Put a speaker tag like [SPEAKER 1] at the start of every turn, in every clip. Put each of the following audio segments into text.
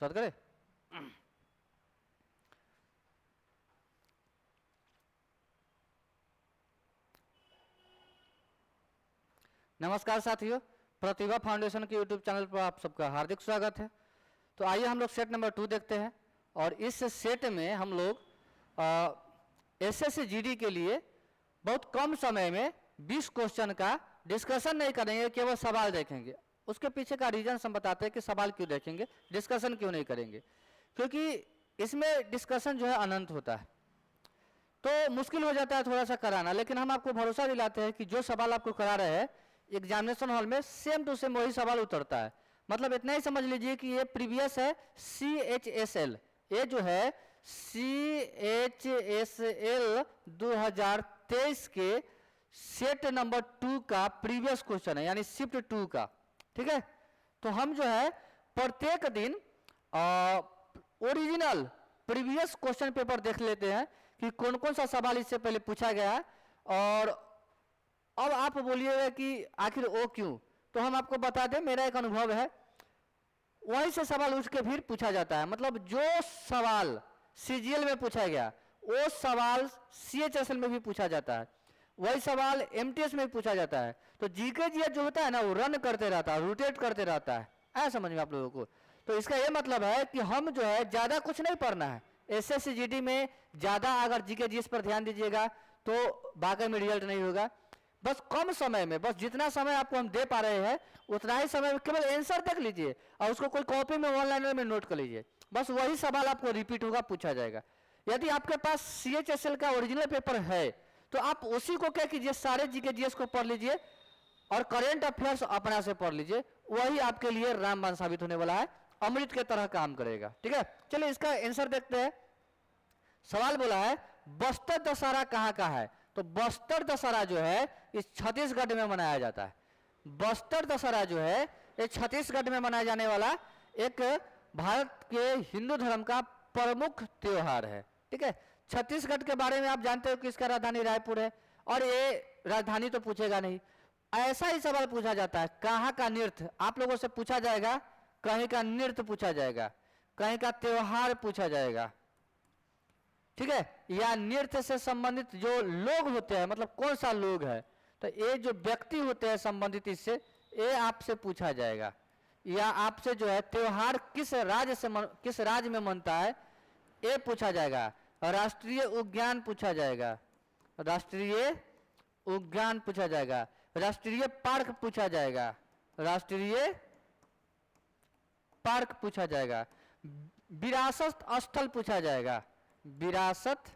[SPEAKER 1] Start करें। नमस्कार साथियों, प्रतिभा फाउंडेशन के यूट्यूब चैनल पर आप सबका हार्दिक स्वागत है। तो आइए हम लोग सेट नंबर 2 देखते हैं। और इस सेट में हम लोग एसएससी जीडी के लिए बहुत कम समय में 20 क्वेश्चन का डिस्कशन नहीं करेंगे, केवल सवाल देखेंगे। उसके पीछे का रीजन हम बताते हैं कि सवाल क्यों देखेंगे, डिस्कशन क्यों नहीं करेंगे। क्योंकि इसमें डिस्कशन जो है अनंत होता है, तो मुश्किल हो जाता है थोड़ा सा कराना। लेकिन हम आपको भरोसा दिलाते हैं कि जो सवाल आपको करा रहे हैं एग्जामिनेशन हॉल में सेम टू सेम वही सवाल उतरता है। मतलब इतना ही समझ लीजिए कि ये प्रीवियस है CHSL, ये जो है CHSL 2023 के सेट नंबर 2 का प्रीवियस क्वेश्चन है, यानी शिफ्ट 2 का। ठीक है, तो हम जो है प्रत्येक दिन ओरिजिनल प्रीवियस क्वेश्चन पेपर देख लेते हैं कि कौन कौन सा सवाल इससे पहले पूछा गया है। और अब आप बोलिएगा कि आखिर वो क्यों, तो हम आपको बता दें, मेरा एक अनुभव है, वहीं से सवाल उठ के फिर पूछा जाता है। मतलब जो सवाल CGL में पूछा गया वो सवाल CHSL में भी पूछा जाता है, वही सवाल MTS में भी पूछा जाता है। तो जीके जीएस जो होता है ना, वो रन करते रहता है, रोटेट करते रहता है। ऐसा समझ में आप लोगों को। तो इसका ये मतलब है कि हम जो है ज़्यादा कुछ नहीं पढ़ना है। एसएससी जीडी में ज़्यादा अगर जीके जीएस पर ध्यान दीजिएगा तो वाकई में रिजल्ट नहीं होगा। बस कम समय में, बस जितना समय आपको हम दे पा रहे हैं उतना ही समय में केवल आंसर देख लीजिए और उसको कोई कॉपी में ऑनलाइन में नोट कर लीजिए। बस वही सवाल आपको रिपीट होगा, पूछा जाएगा। यदि आपके पास CHSL का ओरिजिनल पेपर है तो आप उसी को क्या कीजिए, सारे जीके जीएस को पढ़ लीजिए और करेंट अफेयर्स अपना से पढ़ लीजिए। वही आपके लिए रामबाण साबित होने वाला है, अमृत के तरह काम करेगा। ठीक है, चलिए इसका आंसर देखते हैं। सवाल बोला है बस्तर दशहरा कहाँ का है। तो बस्तर दशहरा जो है इस छत्तीसगढ़ में मनाया जाता है। बस्तर दशहरा जो है ये छत्तीसगढ़ में मनाया जाने वाला एक भारत के हिंदू धर्म का प्रमुख त्योहार है। ठीक है, छत्तीसगढ़ के बारे में आप जानते हो कि इसका राजधानी रायपुर है, और ये राजधानी तो पूछेगा नहीं। ऐसा ही सवाल पूछा जाता है, कहाँ का नृत्य आप लोगों से पूछा जाएगा, कहीं का नृत्य पूछा जाएगा, कहीं का त्योहार पूछा जाएगा। ठीक है, या नृत्य से संबंधित जो लोग होते हैं, मतलब कौन सा लोग है, तो ये जो व्यक्ति होते हैं संबंधित इससे, ये आपसे पूछा जाएगा। या आपसे जो है त्योहार किस राज्य में मनता है ये पूछा जाएगा। राष्ट्रीय उद्यान पूछा जाएगा, राष्ट्रीय उद्यान पूछा जाएगा, राष्ट्रीय पार्क पूछा जाएगा, राष्ट्रीय पार्क पूछा जाएगा, विरासत स्थल पूछा जाएगा, विरासत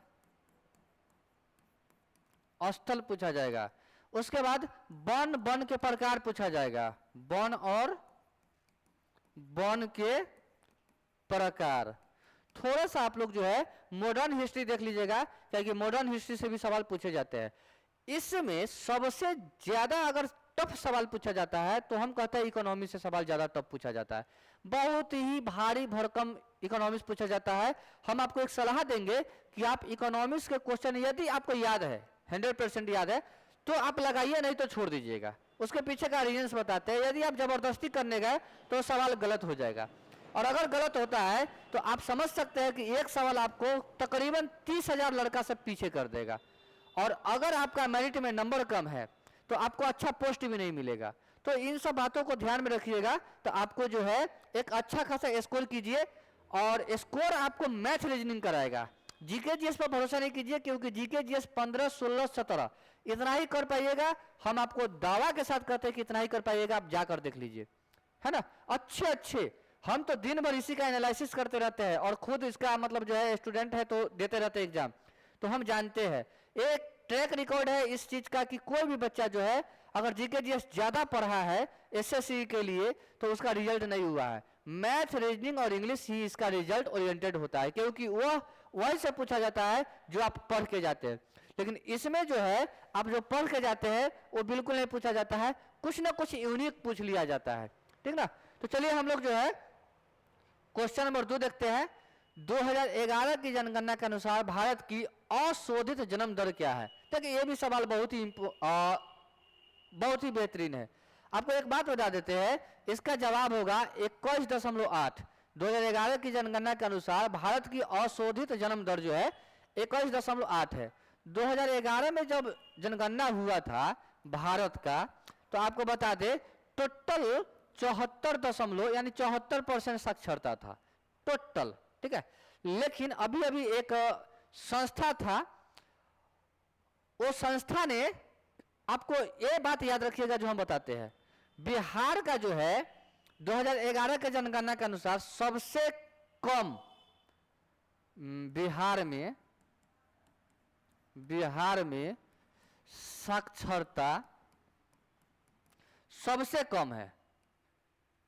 [SPEAKER 1] स्थल पूछा जाएगा। उसके बाद वन के प्रकार पूछा जाएगा, वन और वन के प्रकार। थोड़ा सा आप लोग जो है मॉडर्न हिस्ट्री देख लीजिएगा, क्योंकि मॉडर्न हिस्ट्री से भी सवाल पूछे जाते हैं। इसमें सबसे ज्यादा अगर टफ सवाल पूछा जाता है तो हम कहते हैं इकोनॉमी से सवाल ज्यादा टफ पूछा जाता है। बहुत ही भारी भरकम इकोनॉमिक्स पूछा जाता है। हम आपको एक सलाह देंगे कि आप इकोनॉमिक्स के क्वेश्चन यदि आपको याद है, 100% याद है, तो आप लगाइए, नहीं तो छोड़ दीजिएगा। उसके पीछे का रीजंस बताते हैं। यदि आप जबरदस्ती करने गए तो सवाल गलत हो जाएगा, और अगर गलत होता है तो आप समझ सकते हैं कि एक सवाल आपको तकरीबन 30,000 लड़का से पीछे कर देगा। और अगर आपका मेरिट में नंबर कम है तो आपको अच्छा पोस्ट भी नहीं मिलेगा। तो इन सब बातों को ध्यान में रखिएगा। तो आपको जो है एक अच्छा खासा स्कोर कीजिए, और स्कोर आपको मैथ रीजनिंग कराएगा। जीके जीएस पर भरोसा नहीं कीजिए, क्योंकि जीके जीएस 15, 16, 17 इतना ही कर पाइएगा। हम आपको दावा के साथ कहते हैं कि इतना ही कर पाइएगा, आप जाकर देख लीजिए, है ना। अच्छे हम तो दिन भर इसी का एनालिसिस करते रहते हैं, और खुद इसका मतलब जो है स्टूडेंट है तो देते रहते हैं एग्जाम, तो हम जानते हैं। एक ट्रैक रिकॉर्ड है इस चीज का कि कोई भी बच्चा जो है अगर जीके जीएस ज्यादा पढ़ा है एसएससी के लिए तो उसका रिजल्ट नहीं हुआ है। मैथ, रीजनिंग और इंग्लिश ही इसका रिजल्ट ओरिएंटेड होता है, क्योंकि वह वही से पूछा जाता है जो आप पढ़ के जाते हैं। लेकिन इसमें जो है आप जो पढ़ के जाते हैं वो बिल्कुल नहीं पूछा जाता है, कुछ ना कुछ यूनिक पूछ लिया जाता है। ठीक ना। तो चलिए हम लोग जो है क्वेश्चन नंबर 2 देखते हैं। 2011 की जनगणना के अनुसार भारत की अशोधित जन्म दर क्या है। देखिए ये भी सवाल बहुत ही बेहतरीन है। आपको एक बात बता देते हैं, इसका जवाब होगा 21.8। 2011 की जनगणना के अनुसार भारत की अशोधित जन्म दर जो है 21.8 है। 2011 में जब जनगणना हुआ था भारत का, तो आपको बता दे टोटल 74 यानी 74% साक्षरता था टोटल, ठीक है। लेकिन अभी अभी एक संस्था था, वो संस्था ने, आपको ये बात याद रखिएगा जो हम बताते हैं, बिहार का जो है 2011 के जनगणना के अनुसार सबसे कम बिहार में साक्षरता सबसे कम है,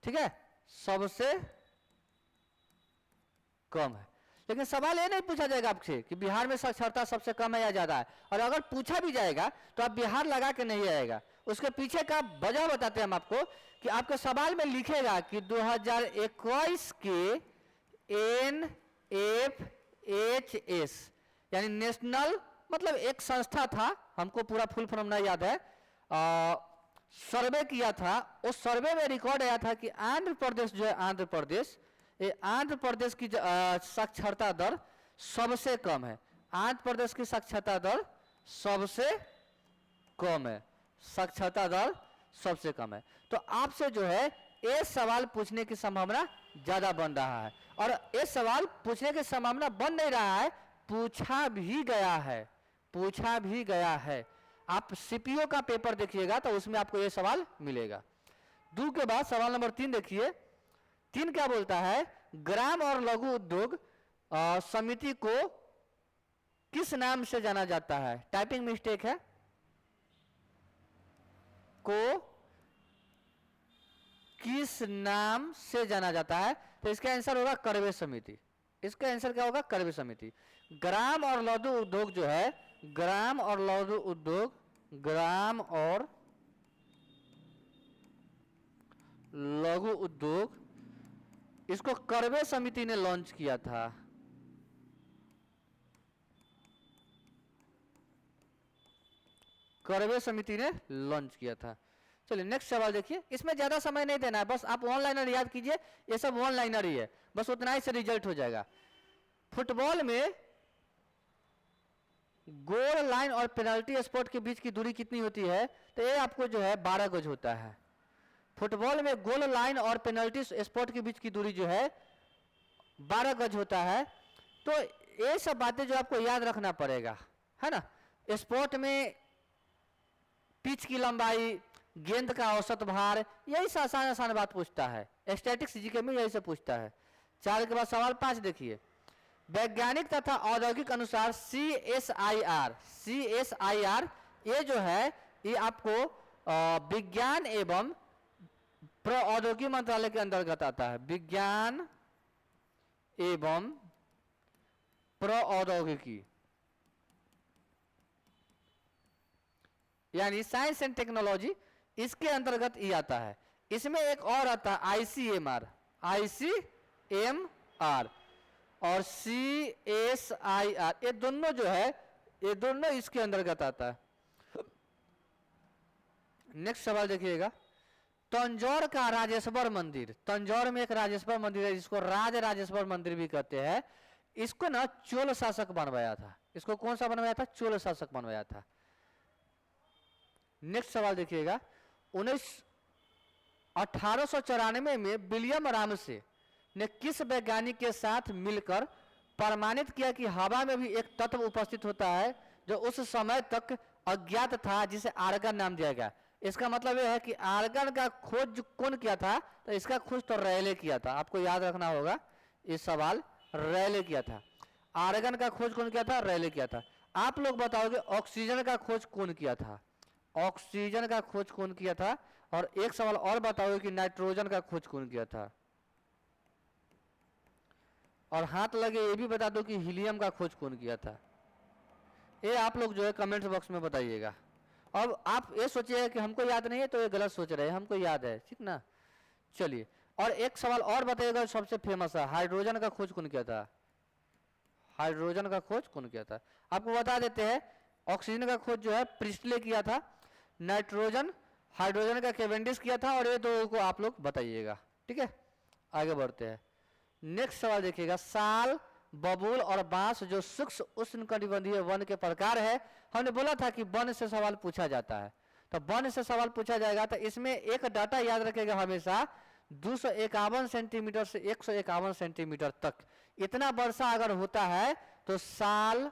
[SPEAKER 1] ठीक है, सबसे कम है। लेकिन सवाल ये नहीं पूछा जाएगा आपसे कि बिहार में साक्षरता सबसे कम है या ज्यादा है, और अगर पूछा भी जाएगा तो आप बिहार लगा के नहीं आएगा। उसके पीछे का वजह बताते हैं हम आपको कि आपके सवाल में लिखेगा कि 2021 के NFHS यानी नेशनल, मतलब एक संस्था था, हमको पूरा फुल फॉर्म नहीं याद है, सर्वे किया था। उस सर्वे में रिकॉर्ड आया था कि आंध्र प्रदेश जो है, आंध्र प्रदेश की साक्षरता दर सबसे कम है। आंध्र प्रदेश की साक्षरता दर सबसे कम है, साक्षरता दर सबसे कम है। तो आपसे जो है ये सवाल पूछने की संभावना ज्यादा बन रहा है, और ये सवाल पूछने की संभावना बन नहीं रहा है, पूछा भी गया है। आप सीपीओ का पेपर देखिएगा तो उसमें आपको ये सवाल मिलेगा। 2 के बाद सवाल नंबर 3 देखिए। 3 क्या बोलता है, ग्राम और लघु उद्योग समिति को किस नाम से जाना जाता है? टाइपिंग मिस्टेक है, को किस नाम से जाना जाता है? तो इसका आंसर होगा करवे समिति। इसका आंसर क्या होगा? करवे समिति। ग्राम और लघु उद्योग जो है, ग्राम और लघु उद्योग, इसको करवे समिति ने लॉन्च किया था। करवे समिति ने लॉन्च किया था। चलिए नेक्स्ट सवाल देखिए। इसमें ज्यादा समय नहीं देना है, बस आप वन लाइनर याद कीजिए, ये सब वन लाइनर ही है, बस उतना ही से रिजल्ट हो जाएगा। फुटबॉल में गोल लाइन और पेनल्टी स्पॉट के बीच की दूरी कितनी होती है? तो ये आपको जो है 12 गज होता है। फुटबॉल में गोल लाइन और पेनल्टी स्पॉट के बीच की दूरी जो है 12 गज होता है। तो ये सब बातें जो आपको याद रखना पड़ेगा, है ना। स्पोर्ट में पिच की लंबाई, गेंद का औसत भार, यही से आसान बात पूछता है। स्टैटिक्स जीके में यही से पूछता है। 4 के बाद सवाल 5 देखिए। वैज्ञानिक तथा औद्योगिक अनुसार CSIR ये जो है, ये आपको विज्ञान एवं प्रौद्योगिकी मंत्रालय के अंतर्गत आता है। विज्ञान एवं प्रौद्योगिकी यानी साइंस एंड टेक्नोलॉजी, इसके अंतर्गत ये आता है। इसमें एक और आता है ICMR और CSIR, ये दोनों जो है, ये दोनों इसके अंतर्गत आता है। नेक्स्ट सवाल देखिएगा। तंजौर का राजेश्वर मंदिर, तंजौर में एक राजेश्वर मंदिर है जिसको राजेश्वर मंदिर भी कहते हैं। इसको ना चोल शासक बनवाया था। इसको कौन सा बनवाया था? चोल शासक बनवाया था। नेक्स्ट सवाल देखिएगा। 1894 में विलियम रामसे ने किस वैज्ञानिक के साथ मिलकर प्रमाणित किया कि हवा में भी एक तत्व उपस्थित होता है जो उस समय तक अज्ञात था, जिसे आर्गन नाम दिया गया। इसका मतलब यह है कि आर्गन का खोज कौन किया था? तो इसका खोज तो रेले किया था। आपको याद रखना होगा, इस सवाल रेले किया था। आर्गन का खोज कौन किया था? रेले किया था। आप लोग बताओगे ऑक्सीजन का खोज कौन किया था? ऑक्सीजन का खोज कौन किया था? और एक सवाल और बताओगे कि नाइट्रोजन का खोज कौन किया था? और हाथ लगे ये भी बता दो कि हीलियम का खोज कौन किया था। ये आप लोग जो है कमेंट बॉक्स में बताइएगा। अब आप ये सोचिएगा कि हमको याद नहीं है, तो ये गलत सोच रहे हैं, हमको याद है, ठीक ना। चलिए, और एक सवाल और बताइएगा, सबसे फेमस है, हाइड्रोजन का खोज कौन किया था? हाइड्रोजन का खोज कौन किया था? आपको बता देते हैं, ऑक्सीजन का खोज जो है प्रिस्टले किया था, नाइट्रोजन हाइड्रोजन का केवेंडिश किया था, और ये दो को आप लोग बताइएगा, ठीक है। आगे बढ़ते हैं। नेक्स्ट सवाल देखिएगा, साल, बबूल और बांस जो शुष्क उष्णकटिबंधीय वन के प्रकार है, हमने बोला था कि वन से सवाल पूछा जाता है, तो वन से सवाल पूछा जाएगा। तो इसमें एक डाटा याद रखेगा हमेशा, 251 सेंटीमीटर से 151 सेंटीमीटर तक इतना वर्षा अगर होता है तो साल,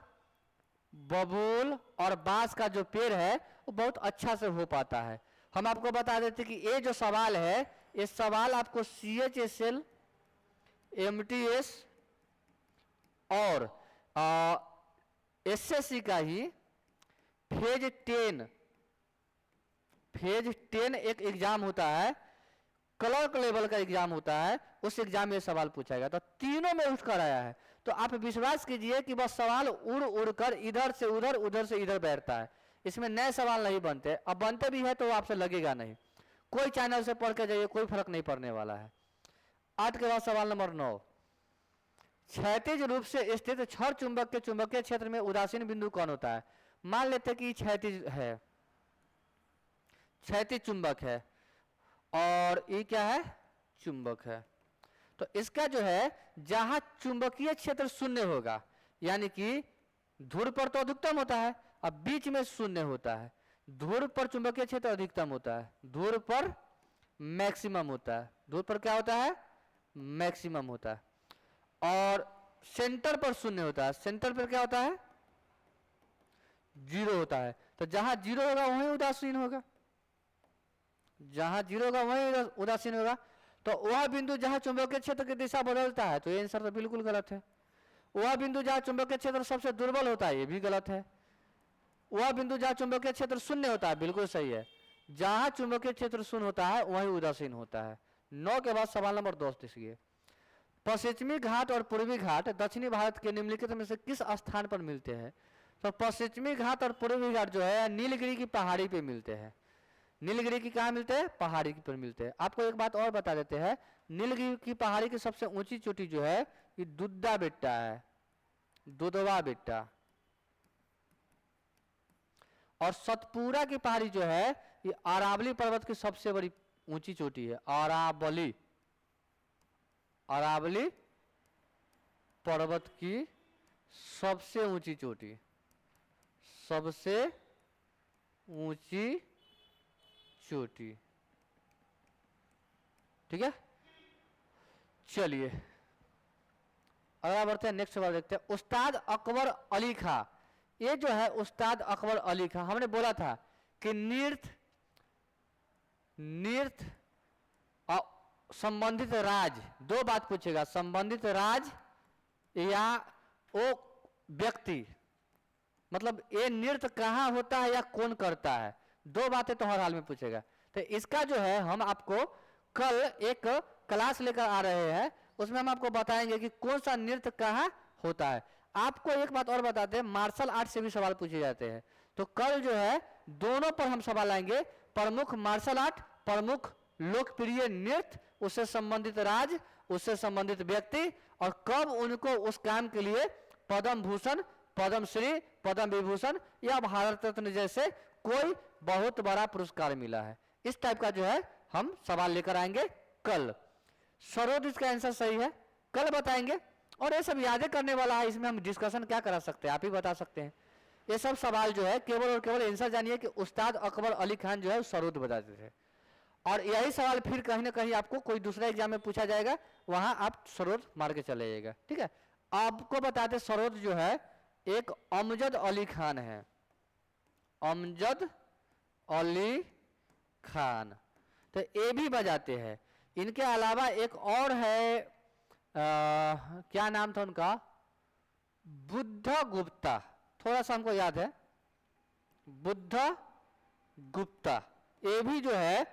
[SPEAKER 1] बबूल और बांस का जो पेड़ है वो बहुत अच्छा से हो पाता है। हम आपको बता देते कि ये जो सवाल है, ये सवाल आपको CHSL, MTS और SSC का ही फेज 10 एक एग्जाम होता है, क्लर्क लेवल का एग्जाम होता है, उस एग्जाम में सवाल पूछा गया, तो तीनों में उठकर आया है। तो आप विश्वास कीजिए कि बस सवाल उड़ उड़कर इधर से उधर, उधर से इधर बैठता है, इसमें नए सवाल नहीं बनते। अब बनते भी है तो आपसे लगेगा नहीं, कोई चैनल से पढ़ के जाइए, कोई फर्क नहीं पड़ने वाला है। 8 के बाद सवाल नंबर 9, क्षैतिज रूप से स्थित क्षण चुंबक के चुंबकीय क्षेत्र में उदासीन बिंदु कौन होता है? मान लेते हैं कि क्षैतिज है, क्षैतिज चुंबक है और ये क्या है? चुंबक है। तो इसका जो है जहां चुंबकीय क्षेत्र शून्य होगा, यानी कि ध्रुव पर तो अधिकतम होता है, अब बीच में शून्य होता है, ध्रुव पर चुंबकीय क्षेत्र अधिकतम होता है, ध्रुव पर मैक्सिमम होता है, ध्रुव पर क्या होता है? मैक्सिमम होता है, और सेंटर पर शून्य होता है, सेंटर पर क्या होता है? 0 होता है। तो जहां 0 होगा वहीं उदासीन होगा, जहां 0 होगा वहीं उदासीन होगा। तो वह बिंदु जहां चुंबकीय क्षेत्र की दिशा बदलता है, तो ये आंसर तो बिल्कुल गलत है। वह बिंदु जहां चुंबकीय क्षेत्र सबसे दुर्बल होता है, ये भी गलत है। वह बिंदु जहां चुंबकीय क्षेत्र शून्य होता है, बिल्कुल सही है। जहां चुंबकीय क्षेत्र शून्य होता है वहीं उदासीन होता है। 9 के बाद सवाल नंबर 10 देखिए, पश्चिमी घाट और पूर्वी घाट दक्षिणी भारत के निम्नलिखित में से किस स्थान पर मिलते हैं? तो पश्चिमी घाट और पूर्वी घाट जो है नीलगिरी की पहाड़ी पे मिलते हैं। नीलगिरी की कहाँ मिलते हैं? पहाड़ी पर मिलते हैं। आपको एक बात और बता देते हैं, नीलगिरी की पहाड़ी की सबसे ऊंची चोटी जो है ये दुद्धा बेट्टा है, दुधवा बेट्टा। और सतपुरा की पहाड़ी जो है ये अरावली पर्वत की सबसे बड़ी ऊंची चोटी है, अरावली, अरावली पर्वत की सबसे ऊंची चोटी, सबसे ऊंची चोटी। ठीक है, चलिए अगला बढ़ते हैं, नेक्स्ट सवाल देखते हैं। उस्ताद अकबर अली खां, ये जो है उस्ताद अकबर अली खां, हमने बोला था कि नृत्य संबंधित राज, दो बात पूछेगा, संबंधित राज या वो व्यक्ति, मतलब ये नृत्य कहाँ होता है या कौन करता है, दो बातें तो हर हाल में पूछेगा। तो इसका जो है हम आपको कल एक क्लास लेकर आ रहे हैं, उसमें हम आपको बताएंगे कि कौन सा नृत्य कहाँ होता है। आपको एक बात और बताते हैं, मार्शल आर्ट से भी सवाल पूछे जाते हैं, तो कल जो है दोनों पर हम सवाल आएंगे, प्रमुख मार्शल आर्ट, प्रमुख लोकप्रिय नृत्य, उससे संबंधित राज, उससे संबंधित व्यक्ति, और कब उनको उस काम के लिए पद्म भूषण, पद्मश्री, पद्म विभूषण या भारत रत्न जैसे कोई बहुत बड़ा पुरस्कार मिला है। इस टाइप का जो है हम सवाल लेकर आएंगे कल। सरोद इसका आंसर सही है, कल बताएंगे। और ये सब यादें करने वाला है, इसमें हम डिस्कशन क्या करा सकते हैं, आप ही बता सकते हैं। ये सब सवाल जो है केवल और केवल आंसर जानिए कि उस्ताद अकबर अली खान जो है सरोद बताते थे, और यही सवाल फिर कहीं ना कहीं आपको कोई दूसरा एग्जाम में पूछा जाएगा, वहां आप सरोद मार के चले जाइएगा। ठीक है, आपको बताते सरोद जो है एक अमजद अली खान है, अमजद अली खान, तो ये भी बजाते हैं। इनके अलावा एक और है, क्या नाम था उनका, बुद्ध गुप्ता, थोड़ा सा हमको याद है, बुद्ध गुप्ता, ये भी जो है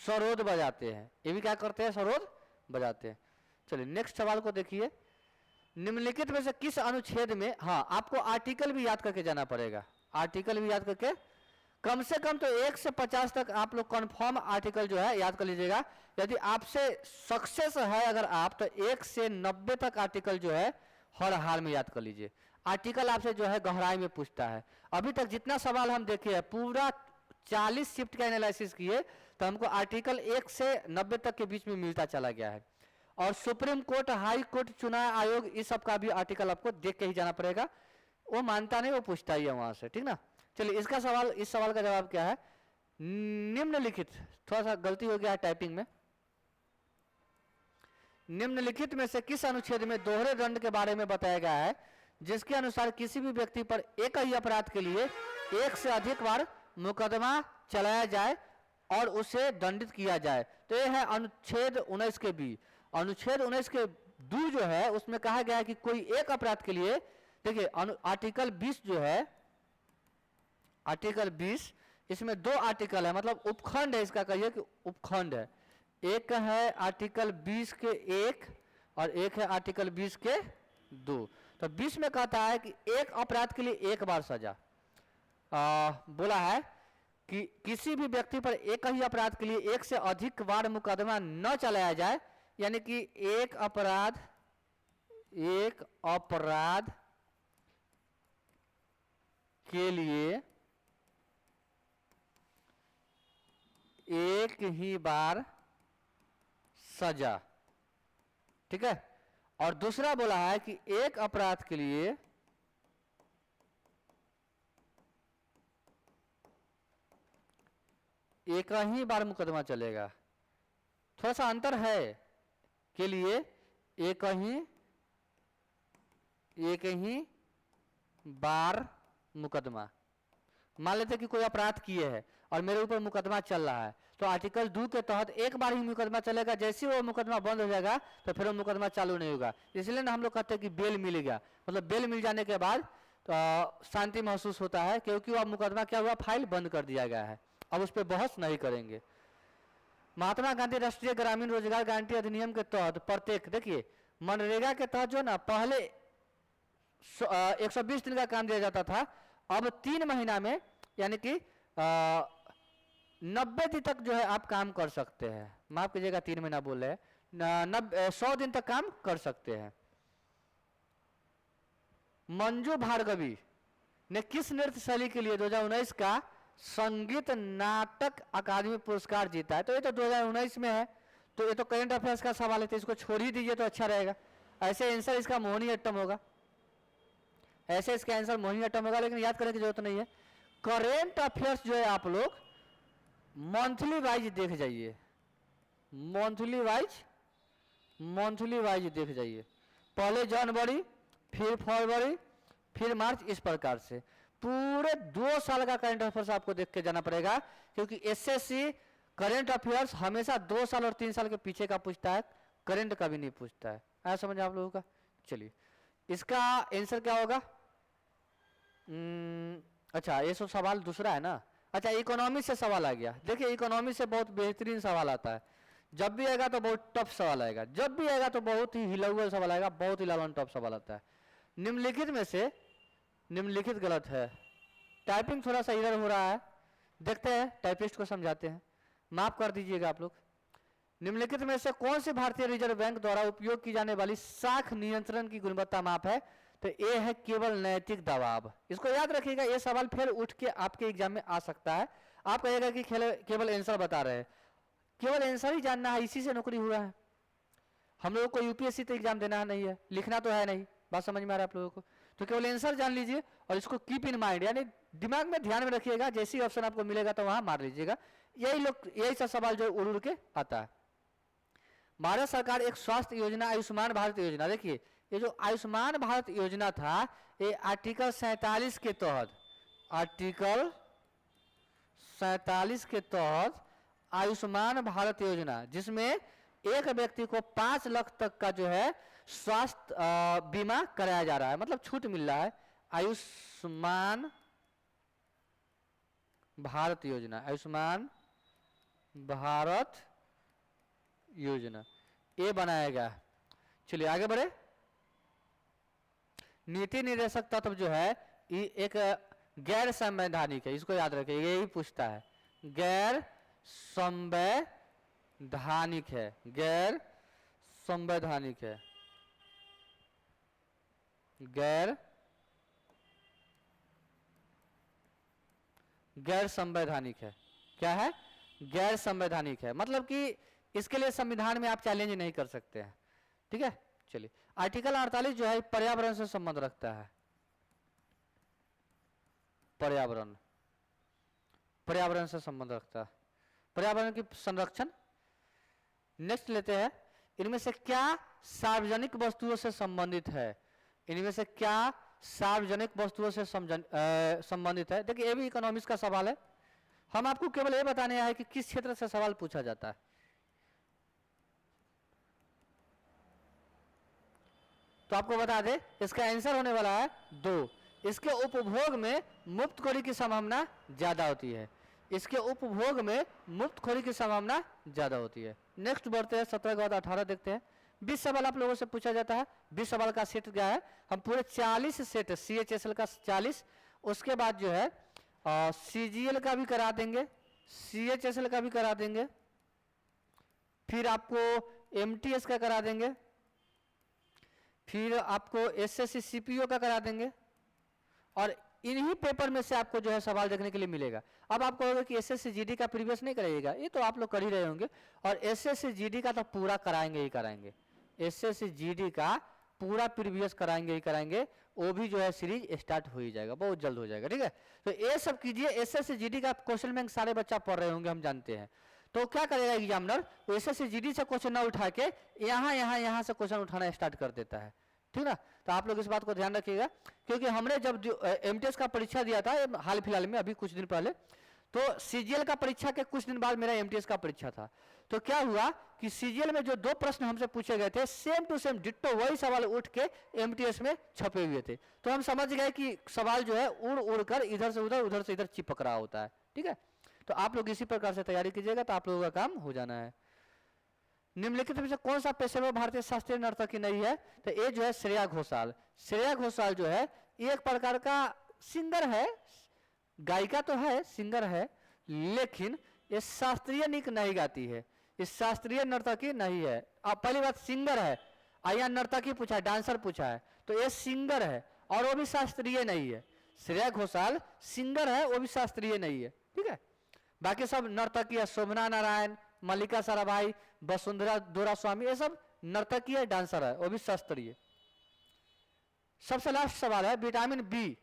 [SPEAKER 1] सरोद बजाते हैं, ये भी क्या करते हैं, सरोद बजाते हैं। चलिए नेक्स्ट सवाल को देखिए, निम्नलिखित में से किस अनुच्छेद में, हाँ आपको आर्टिकल भी याद करके जाना पड़ेगा, आर्टिकल भी याद करके, कम से कम तो 1 से 50 तक आप लोग कंफर्म आर्टिकल जो है याद कर लीजिएगा। यदि आपसे सक्सेस है अगर आप, तो 1 से 90 तक आर्टिकल जो है हर हाल में याद कर लीजिए। आर्टिकल आपसे जो है गहराई में पूछता है। अभी तक जितना सवाल हम देखे हैं, पूरा 40 शिफ्ट का एनालिसिस किए, तो हमको आर्टिकल 1 से 90 तक के बीच में मिलता चला गया है। और सुप्रीम कोर्ट, हाई कोर्ट, चुनाव आयोग, इस सब का भी आर्टिकल आपको देख के ही जाना पड़ेगा। वो मानता नहीं, वो पूछता ही है वहां से, ठीक ना। चलिए इसका सवाल, इस सवाल का जवाब क्या है, निम्नलिखित, थोड़ा सा गलती हो गया है टाइपिंग में, निम्नलिखित में से किस अनुच्छेद में दोहरे दंड के बारे में बताया गया है जिसके अनुसार किसी भी व्यक्ति पर एक ही अपराध के लिए एक से अधिक बार मुकदमा चलाया जाए और उसे दंडित किया जाए। तो यह है अनुच्छेद 19 के बी। अनुच्छेद 19 के दू जो है उसमें कहा गया है कि कोई एक अपराध के लिए, देखिए आर्टिकल 20 जो है, आर्टिकल 20, इसमें दो आर्टिकल है, मतलब उपखंड है इसका, कहिए कि उपखंड है। एक है आर्टिकल 20 के 1 और एक है आर्टिकल 20 के 2। तो 20 में कहता है कि एक अपराध के लिए एक बार सजा, बोला है कि किसी भी व्यक्ति पर एक ही अपराध के लिए एक से अधिक बार मुकदमा न चलाया जाए, यानी कि एक अपराध के लिए एक ही बार सजा, ठीक है। और दूसरा बोला है कि एक अपराध के लिए एक ही बार मुकदमा चलेगा। थोड़ा सा अंतर है, के लिए एक ही बार मुकदमा। मान लेते कि कोई अपराध किए है और मेरे ऊपर मुकदमा चल रहा है, तो आर्टिकल 2 के तहत एक बार ही मुकदमा चलेगा, जैसे वो मुकदमा बंद हो जाएगा तो फिर वो मुकदमा चालू नहीं होगा। इसलिए ना हम लोग कहते हैं कि बेल मिलेगा, मतलब बेल मिल जाने के बाद तो शांति महसूस होता है, क्योंकि वो मुकदमा क्या हुआ, फाइल बंद कर दिया गया है, अब उस पर बहस नहीं करेंगे। महात्मा गांधी राष्ट्रीय ग्रामीण रोजगार गारंटी अधिनियम के तहत प्रत्येक, देखिए मनरेगा के तहत जो ना पहले 120 दिन का काम दिया जाता था, अब 3 महीना में, यानी कि 90 दिन तक जो है आप काम कर सकते हैं। माफ कीजिएगा 3 महीना बोल रहे हैं, 100 दिन तक काम कर सकते हैं। मंजू भार्गवी ने किस नृत्य शैली के लिए 2019 का संगीत नाटक अकादमी पुरस्कार जीता है? तो ये तो 2019 में है, तो ये तो करंट अफेयर्स का सवाल है, तो इसको छोड़ ही दीजिए तो अच्छा रहेगा। ऐसे आंसर इसका मोहिनीअट्टम होगा, ऐसे इसका आंसर मोहिनीअट्टम होगा, लेकिन याद करने की जरूरत नहीं है। करेंट अफेयर्स जो है आप लोग मंथली वाइज देख जाइए, मंथली वाइज देख जाइए। पहले जनवरी, फिर फरवरी, फिर मार्च, इस प्रकार से पूरे 2 साल का करंट अफेयर्स आपको देख के जाना पड़ेगा, क्योंकि एसएससी करंट अफेयर्स हमेशा 2 साल और 3 साल के पीछे का पूछता है, करंट का भी नहीं पूछता है। आया समझ आप लोगों का? चलिए इसका आंसर क्या होगा? अच्छा ये सब सवाल दूसरा है ना। अच्छा इकोनॉमी से सवाल आ गया। देखिए इकोनॉमी से बहुत बेहतरीन सवाल आता है, जब भी आएगा तो बहुत टफ सवाल आएगा, जब भी आएगा तो बहुत ही हिलौल सवाल आएगा, बहुत ही लालन टफ सवाल आता है। निम्नलिखित में से, निम्नलिखित गलत है, टाइपिंग थोड़ा सा इधर हो रहा है, देखते हैं टाइपिस्ट को समझाते हैं, माफ कर दीजिएगा आप लोग। निम्नलिखित में से कौन सी भारतीय रिजर्व बैंक द्वारा उपयोग की जाने वाली साख नियंत्रण की गुणवत्ता माप है? तो ये है केवल नैतिक दबाव। इसको याद रखिएगा, ये सवाल फिर उठ के आपके एग्जाम में आ सकता है। आप कहेगा कि केवल आंसर बता रहे हैं, केवल आंसर ही जानना है, इसी से नौकरी हुआ है। हम लोगों को यूपीएससी तो एग्जाम देना नहीं है, लिखना तो है नहीं, बात समझ में आ रहा है आप लोगों को? तो केवल आंसर जान लीजिए और इसको कीप इन माइंड, यानी दिमाग में ध्यान में रखिएगा, जैसे ही ऑप्शन आपको मिलेगा तो वहां मार लीजिएगा। यही सब सवाल जो उड़ के आता है। भारत सरकार एक स्वास्थ्य योजना आयुष्मान भारत योजना, देखिए ये जो आयुष्मान भारत योजना था, ये आर्टिकल 47 के तहत, आर्टिकल 47 के तहत आयुष्मान भारत योजना, जिसमें एक व्यक्ति को 5 लाख तक का जो है स्वास्थ्य बीमा कराया जा रहा है, मतलब छूट मिल रहा है। आयुष्मान भारत योजना, आयुष्मान भारत योजना ये बनाया गया। चलिए आगे बढ़े। नीति निर्देशक तत्व जो है ये एक गैर संवैधानिक है, इसको याद रखिए, यही पूछता है, गैर संवैधानिक है, गैर संवैधानिक है, गैर संवैधानिक है। क्या है? गैर संवैधानिक है, मतलब कि इसके लिए संविधान में आप चैलेंज नहीं कर सकते हैं। ठीक है। चलिए आर्टिकल 48 जो है पर्यावरण से संबंध रखता है, पर्यावरण, पर्यावरण से संबंध रखता है, पर्यावरण की संरक्षण। नेक्स्ट लेते हैं, इनमें से क्या सार्वजनिक वस्तुओं से संबंधित है, इनमें से क्या सार्वजनिक वस्तुओं से संबंधित है। देखिए ये भी इकोनॉमिक्स का सवाल है, हम आपको केवल ये बताने आए कि किस क्षेत्र से सवाल पूछा जाता है। तो आपको बता दें इसका आंसर होने वाला है 2। इसके उपभोग में मुफ्तखोरी की संभावना ज्यादा होती है, इसके उपभोग में मुफ्तखोरी की संभावना ज्यादा होती है। नेक्स्ट बढ़ते हैं 17 के बाद 18 देखते हैं। 20 सवाल आप लोगों से पूछा जाता है, 20 सवाल का सेट क्या है, हम पूरे 40 सेट CHSL का 40, उसके बाद जो है CGL का भी करा देंगे, CHSL का भी करा देंगे, फिर आपको MTS का करा देंगे, फिर आपको SSC CPO का करा देंगे, और इन्हीं पेपर में से आपको जो है सवाल देखने के लिए मिलेगा। अब आप कहोगे कि SSC GD का प्रीवियस नहीं कराइएगा, ये तो आप लोग कर ही रहे होंगे, और SSC GD का तो पूरा कराएंगे ही कराएंगे, SSC GD का पूरा प्रीवियस कराएंगे ही कराएंगे, वो भी जो है सीरीज स्टार्ट हो ही जाएगा, बहुत जल्द हो जाएगा, ठीक है। तो ये सब कीजिए, SSC GD का क्वेश्चन बैंक सारे बच्चा पढ़ रहे होंगे, हम जानते हैं। तो क्या करेगा एग्जामिनर, SSC GD से क्वेश्चन ना उठा के यहाँ से क्वेश्चन उठाना स्टार्ट कर देता है, ठीक ना। तो आप लोग इस बात को ध्यान रखिएगा, क्योंकि हमने जब MTS का परीक्षा दिया था हाल फिलहाल में, अभी कुछ दिन पहले, तो CGL का परीक्षा के कुछ दिन बाद मेरा MTS का परीक्षा था। तो क्या हुआ कि CGL में जो 2 प्रश्न हमसे पूछे गए थे, सेम टू सेम डिट्टो वही सवाल उठ के MTS में छपे हुए थे। तो हम समझ गए कि सवाल जो है उड़ उड़ कर इधर से उधर से इधर चिपक रहा होता है, ठीक है। तो आप लोग इसी प्रकार से तैयारी कीजिएगा, तो आप लोगों का काम हो जाना है। निम्नलिखित में से कौन सा पेशेवर भारतीय शास्त्रीय नर्तकी नहीं है, तो ये जो है श्रेया घोषाल। श्रेया घोषाल जो है एक प्रकार का सिंगर है, गायिका तो है, सिंगर है, लेकिन ये शास्त्रीय नृत्य नहीं गाती है, इस शास्त्रीय नर्तकी नहीं है। अब पहली बात सिंगर है, यहाँ नर्तकी पूछा है, डांसर पूछा है, तो ये सिंगर है और वो भी शास्त्रीय नहीं है। श्रेया घोषाल सिंगर है, वो भी शास्त्रीय नहीं है, ठीक है। बाकी सब नर्तकी है, शोभना नारायण, मल्लिका साराभाई, वसुंधरा दोरा स्वामी, ये सब नर्तकीय डांसर है, वो भी शास्त्रीय। सबसे लास्ट सवाल है विटामिन बी।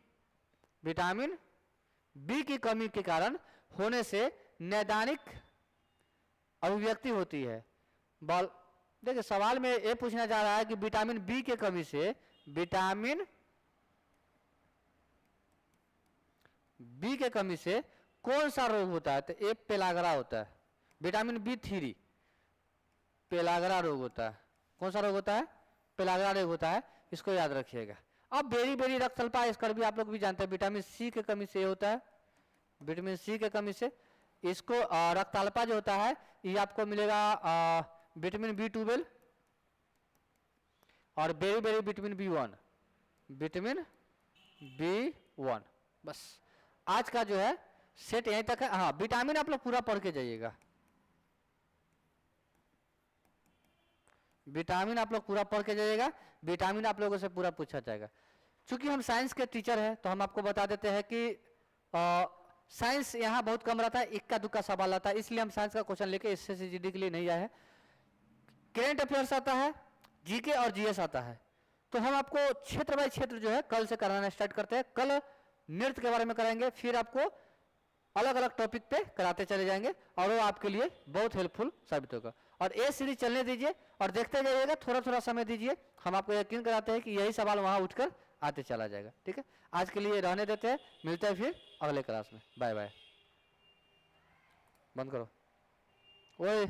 [SPEAKER 1] विटामिन बी की कमी के कारण होने से नैदानिक अभिव्यक्ति होती है। बॉल देखिए सवाल में ये पूछना जा रहा है कि विटामिन बी के कमी से, विटामिन बी के कमी से कौन सा रोग होता है, तो ये पेलागरा होता है। विटामिन B3 पेलागरा रोग होता है। कौन सा रोग होता है, पेलागरा रोग होता है, इसको याद रखिएगा। अब बेरी रक्तअल्पा, इसका भी आप लोग भी जानते हैं, विटामिन C के कमी से होता है, विटामिन C के कमी से इसको रक्तअल्पा जो होता है ये आपको मिलेगा विटामिन B12 और berry vitamin B1, vitamin B1। बस आज का जो है सेट यहीं तक है। हाँ विटामिन आप लोग पूरा पढ़ के जाइएगा, विटामिन आप लोग पूरा पढ़ के जाइएगा, विटामिन आप लोगों से पूरा पूछा जाएगा। चूंकि हम साइंस के टीचर हैं तो हम आपको बता देते हैं कि साइंस यहाँ बहुत कम रहता है, इक्का दुक्का सवाल आता है, इसलिए हम साइंस का क्वेश्चन लेके SSC GD के लिए नहीं आए हैं। करेंट अफेयर्स आता है, GK और GS आता है। तो हम आपको क्षेत्र बाय क्षेत्र जो है कल से कराना स्टार्ट करते हैं। कल नृत्य के बारे में कराएंगे, फिर आपको अलग अलग टॉपिक पे कराते चले जाएंगे और वो आपके लिए बहुत हेल्पफुल साबित होगा। और ये सीरीज चलने दीजिए और देखते जाइएगा, थोड़ा थोड़ा समय दीजिए, हम आपको यकीन कराते हैं कि यही सवाल वहां उठकर आते चला जाएगा, ठीक है। आज के लिए रहने देते हैं, मिलते हैं फिर अगले क्लास में। बाय बाय, बंद करो ओए।